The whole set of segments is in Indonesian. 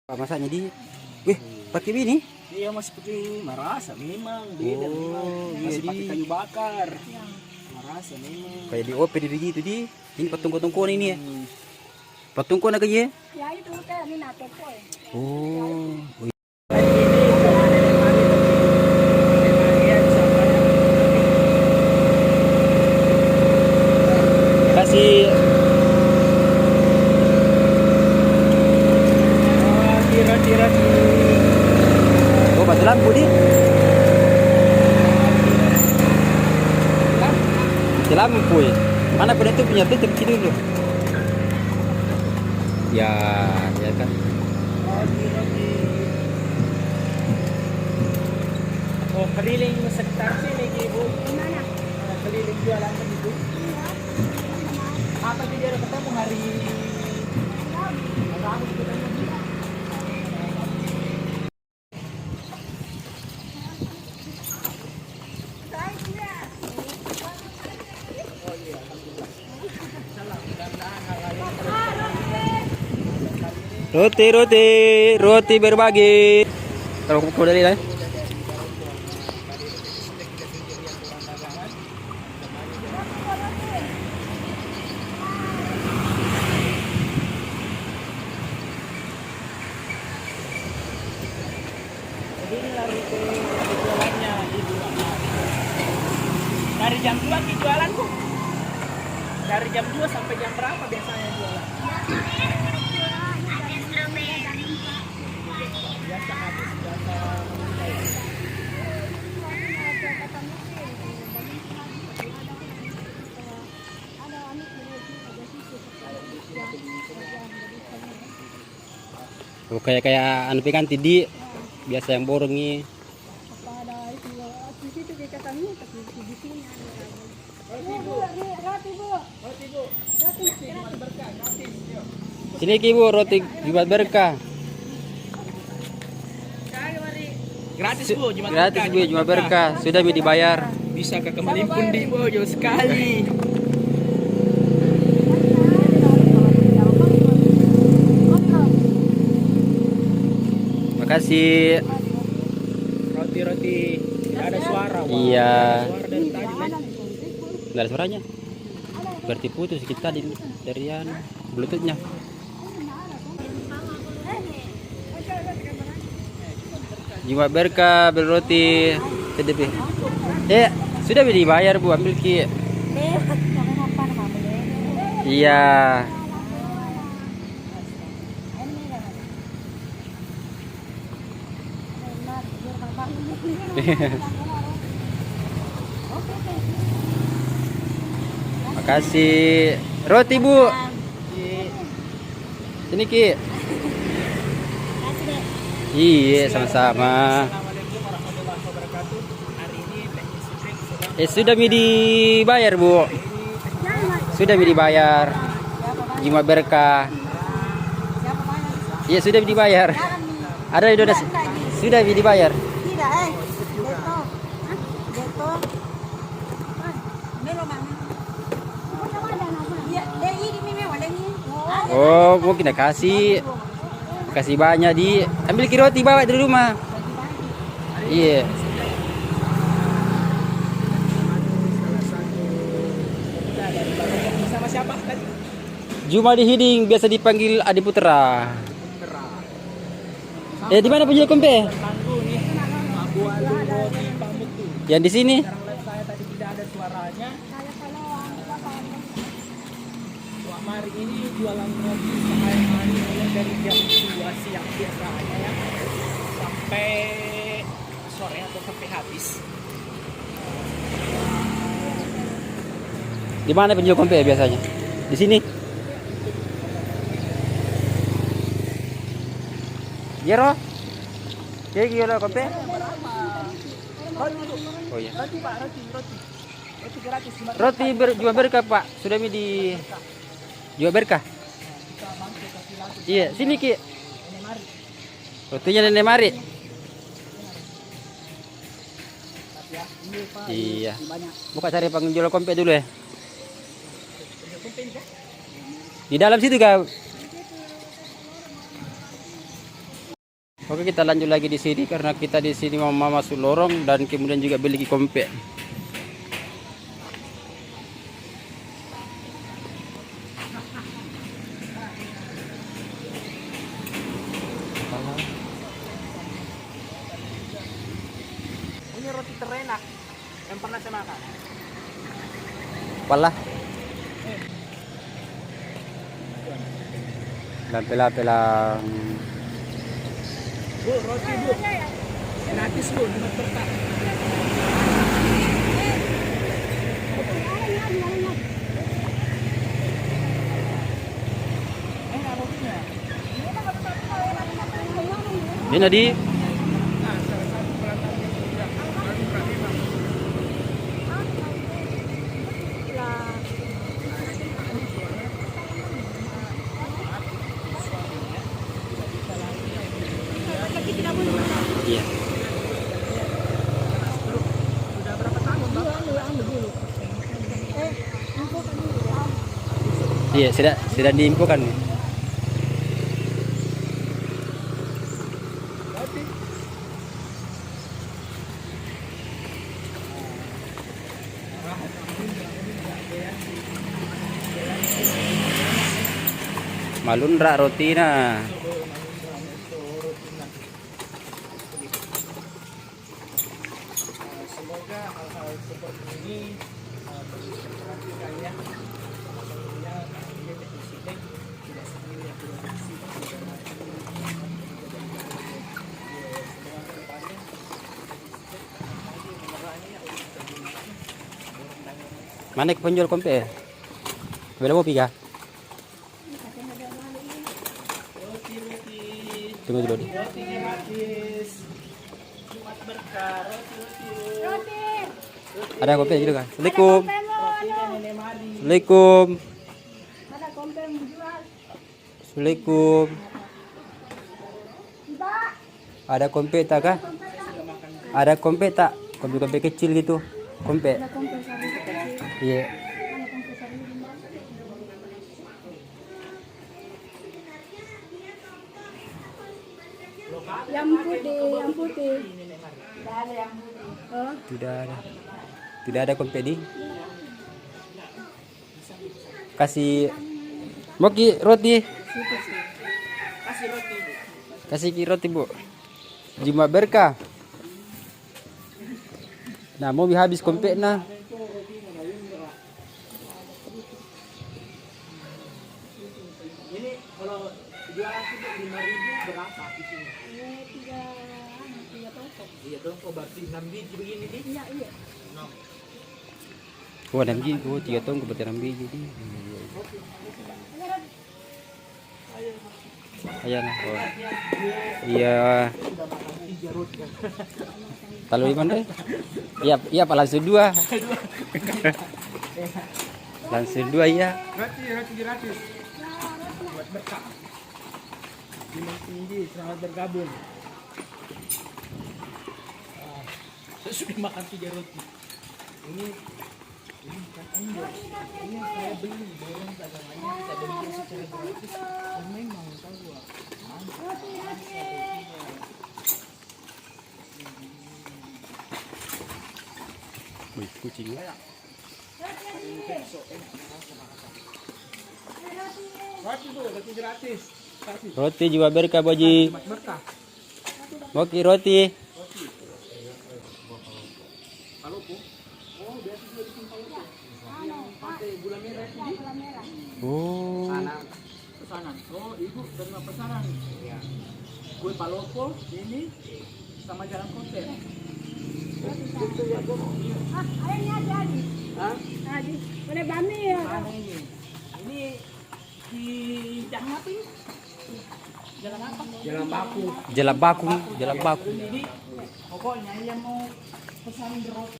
Masaknya di, wih, pakai ini? Iya masih pakai marasa memang, beda memang. Masih pakai kayu bakar. Marasa memang. Kayak di OP di gitu di. Ini patung-patungkuan ini ya. Patungkuan aja ya? Ya itu kan ini nateko ya. Oh. Kasih oh, batu lampu di. Batu lampu ya. Mana penutupnya tuh terus dulu. Ya, ya kan. Oh, keliling sekitar sini Ibu. Gimana? Keliling jualan begitu. Apa dia ada ketemu hari Rabu kita lagi. Roti berbagi. Kalau kau dari lah. Jadi inilah rute jualannya Ibu. Dari jam 2 ke jualan Bu. Dari jam 2 sampai jam berapa biasanya jualan? Biasa habis berapa menit? Oh, kayak anu penganti di biasa yang borong nih. Ada itu di situ kita kami tapi di sini ada. Roti Bu. Roti Bu. Roti Bu. Roti Jumat berkah gratis. Yuk. Sini Ki Bu, roti Jumat berkah. Gratis Bu, Jumat Gratis Bu, Jumat berkah. Sudah dibayar. Bisa ke Kemalimpun di Bu, jauh sekali. Makasih. Roti-roti tidak ada suara. Wah. Iya. Suara dari tadi. Nggak ada suaranya. Berarti putus kita dari Bluetoothnya. Jumat berkah berroti TDP. Sudah dibayar Bu, ambil Ki. Iya. Makasih. Roti Bu. Sini Ki. Iya, sama-sama. Assalamualaikum warahmatullahi wabarakatuh. Hari ini teknisi break Sudah dibayar Bu. Sudah dibayar. Jumat berkah. Iya, sudah dibayar. Ada donasi. Sudah dibayar. Tidak Deto. Deto. Melo mana? Iya, dari ini memang ada ni. Oh, mungkin kasih banyak di. Ambil Ki roti bawa dari rumah. Iya. sama siapa tadi? Juma di Hiding biasa dipanggil Adi Putra. Di mana penjual kompe? Tangguh nih. Abu Alu roti pamuk tuh. Yang di sini. Sekarang live saya tadi tidak ada suaranya. Wah, mari ini jualan roti sehari-hari mulai dari jam 2 siang biasanya ya. Sampai sore atau sampai habis. Di mana penjual kompe biasanya? Di sini. Jero. Kayak gila kompe. Oh iya. Roti Pak, roti. Roti gratis. Roti jual berkah Pak. Sudah di jual berkah. Iya, sini Ki. Rotinya Nenek Mari. Iya. Buka cari penjual kompe dulu ya. Di dalam situ kak. Oke, kita lanjut lagi di sini karena kita di sini mau masuk lorong dan kemudian juga beli kompek. Ini roti terenak yang pernah saya makan. Pala. Dan pela-pelang. Bu, roti bu. Gratis bu, 5 berkah. Nggak rotinya. Ini di iya. Iya, sudah diinfokan. Malundra rotina. Semoga hal-hal seperti ini memperhatikan ya. Maksudnya dia presiden tidak sendiri yang produksi Mana ke penjual kompek? Beda mau piga? Tunggu dulu. roti gratis. Jumat berkah, roti. Ada kompek juga kan? Assalamualaikum. Rotinya Nenek Mari. Assalamualaikum. Ada kompeng jual. Assalamualaikum. Mbak, Ada kompek tak kah? Ada kompek tak? Kompek-kompek kecil gitu. Kompek. ada kompeng sari kecil. Iya. Ada kompeng sari lima. Yang putih. Tidak ada yang putih. Oh, Tidak ada. Tidak ada kompek di. Kasih Moki roti. Kasih roti bu. Kasih ki roti, Bu. Jumat berkah. Nah, mau habis kompek nah. Ini kalau jualan itu 5.000 berapa di sini? tiga toko. Iya dong, kok berarti 6 biji begini nih? Iya, iya. Oh, 6 biji. Oh, 3 tahun berarti 6 biji. Ayan. Oh. Iya. Kalau di mana? Iya, Pak, langsung 2. Langsung 2 ya. Roti gratis. Buat berkah. Dimas tinggi, selamat bergabung. Saya sudah makan 3 roti. Ini bukan endorse. Ini yang saya beli, borong dagangannya kita beli secara gratis. Dan memang tahu gua. Wih, kucing. Roti tuh, roti gratis. Kasih. Roti juga berkah, Boji. Jumat berkah. Moki roti. Kalau bu, oh biasa juga bikin palu. Yang pakai gula merah itu di Oh. pesanan. Oh ibu terima pesanan. Ya. Kue palopo ini sama jalan konten. Itu ya bu. Ah, ayahnya ada. Hah? Tadi, pada bami ya. Mana ini? Ini di jalan apa ini? Jalan apa? Jalan Baku. Jalan baku. Jadi pokoknya yang mau pesan roti.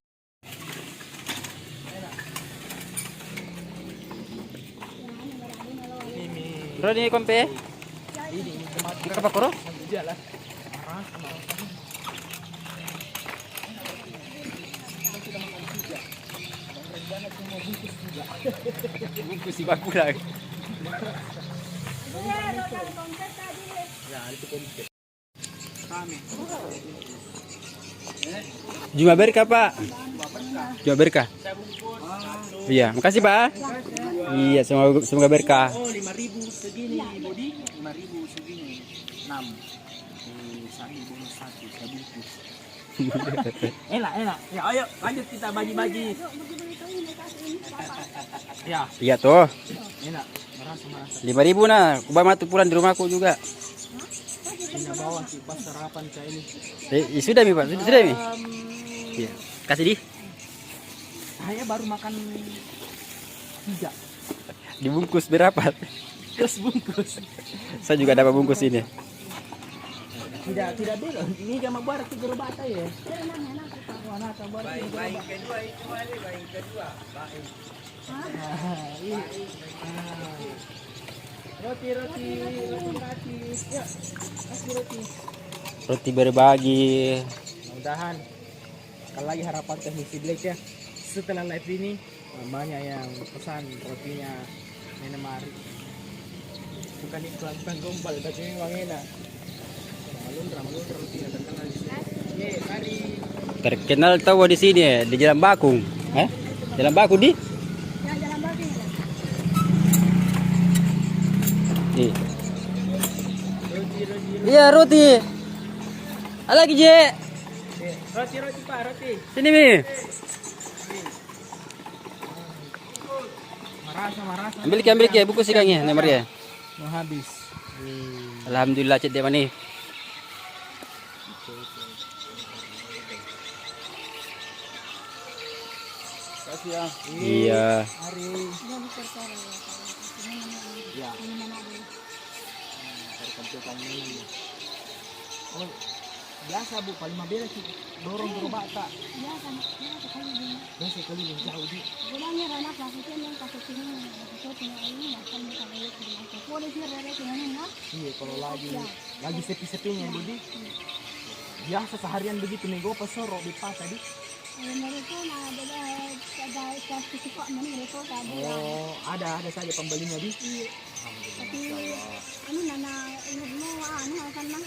Roti kompe. Ini Apa koro? jalan. Bungkus si baku lah. Iya, ada kompeng tadi. Ya, itu komplit. rame. Jumlah berkah Pak. Jumlah berkah. Saya bungkus. Iya, makasih Pak. Iya, semoga berkah. Oh, 5.000 segini body, 5.000 segini. 6. Sabi bonus 1, saya bungkus. Enak. Ya, ayo lanjut kita bagi-bagi. Ya, Iya tuh. enak. Merasa. 5.000 nah. Kubah tuh pulang di rumahku juga. Pindah bawah sih pas sarapan kayak ini. Sudah Mi Pak, sudah Mi. Iya. Kasih di. Saya baru makan 3. Dibungkus berapa? Terus bungkus. Saya juga dapat bungkus ini. Tidak beda. Ini jama buat 3 bata ya. Mana kabar? Baik kedua itu ada baik kedua. Baik. Roti gratis. Ya, kasih roti. Roti berbagi. Mudah-mudahan sekali lagi harapan teknisi Black ya. Setelah live ini banyak yang pesan rotinya Nenek Mari. Bukan iklan gombal tapi memang enak. Malun rotinya terkenal di sini. Mari. Terkenal tahu di sini di Jalan Bakung. Jalan Bakung di? Ya, jalan bagi. Nih. Roti. Iya roti. Lagi Je. Roti Pak, roti. Sini Mi. Marasa. Ambil ke bungkus ikangnya nomornya. Mau habis. Alhamdulillah cek dia mana. Kasih ya. Iya. Hari. Dia berkorban ya. Ya. Ini mana ada? Dari komputer ini. Oh, biasa Bu, paling mabela sih dorong ke bata. Ya kan, ya sekali dia. Biasa kali yang jauh di. Gulanya rana plastiknya yang kasih sini, itu punya ini makan makan lihat di mana. Boleh sih rere dengan ini, Iya, kalau lagi sepi-sepinya Budi. Biasa seharian begitu nih gue pesoro di pas tadi. Mereka ada plastik kok mana mereka tadi. Oh, ada saja pembelinya di. Tapi ini nana ini mau anu akan mah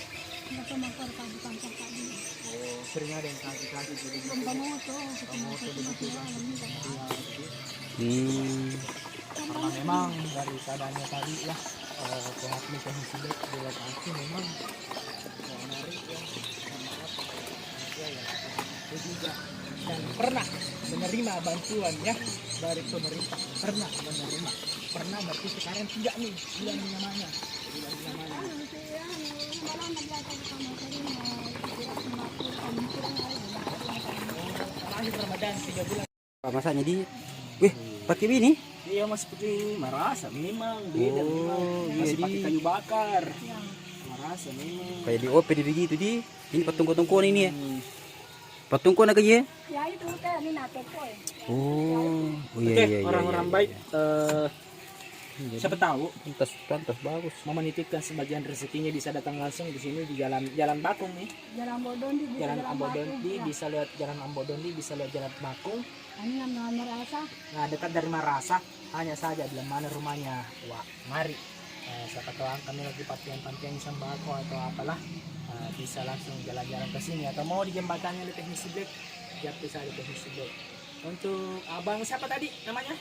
mereka makar tadi kantor tadi. Oh, sering ada yang kasih jadi gitu. Kamu tuh begitu ya. Karena memang dari keadaannya tadi ya pihak mekanisme di lokasi memang menarik ya. Maaf ya itu juga dan pernah menerima bantuan ya dari pemerintah, pernah berarti sekarang tidak nih bulan namanya terakhir Ramadan 3 bulan. Masaknya di. Wih, pakai ini? Iya masih pakai marasa memang beda memang masih pakai kayu bakar marasa memang Kayak di OP di gitu di. Ini patung-patungkuan ini ya. Patungkuan aja ya. Ya itu teh ini nate koi. Oh, Oke, orang-orang baik siapa tahu pantas bagus. mau menitipkan sebagian rezekinya bisa datang langsung di sini di jalan Bakung nih. Jalan Bodondi bisa Jalan Ambodondi Bakung, bisa lihat jalan Ambodondi bisa lihat jalan Bakung. Ini nama merasa. Nah, dekat dari Marasa hanya saja bila mana rumahnya. Wah, mari. Siapa tahu kami lagi pantian sembako atau apalah. Bisa langsung jalan-jalan ke sini atau mau di jembatannya di Teknisi Black. Ya bisa di Teknisi Black. Untuk abang siapa tadi namanya?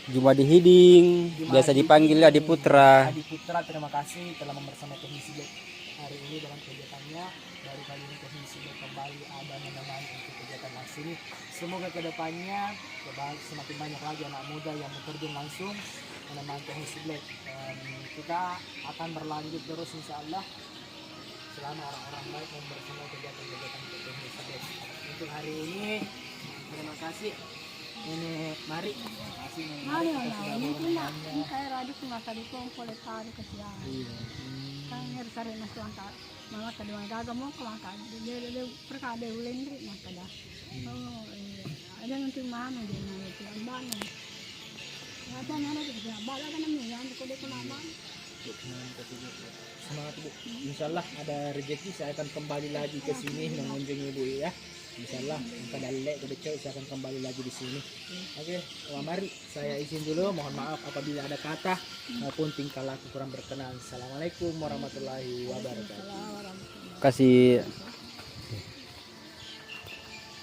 Jumadi Hiding, biasa dipanggil Adi Putra. Adi Putra, terima kasih telah membersama Teknisi Black hari ini dalam kegiatannya. Baru kali ini Teknisi Black kembali ada menemani untuk kegiatan aksi. Semoga kedepannya semakin banyak lagi anak muda yang terjun langsung menemani Teknisi Black. Kita akan berlanjut terus insya Allah selama orang-orang baik membersama kegiatan-kegiatan Teknisi Black. Untuk hari ini terima kasih. Ini mari. Mari lah, ini kayak radio kumasa di kong kolektari kesian. Kan harus cari nasuhan tak, malah kedua gagal mau kelangkaan. Dia perkara ulendri maka dah. Oh, ada nanti mana dia nanti tuan bana. Ada mana dia bala kan namanya yang kode kunaman. Semangat Bu. Insyaallah ada rezeki saya akan kembali lagi ke sini mengunjungi Ibu ya. Insyaallah pada lek ke becau saya akan kembali lagi di sini. Oke, mari saya izin dulu. Mohon maaf apabila ada kata maupun tingkah laku kurang berkenan. Assalamualaikum warahmatullahi wabarakatuh. kasih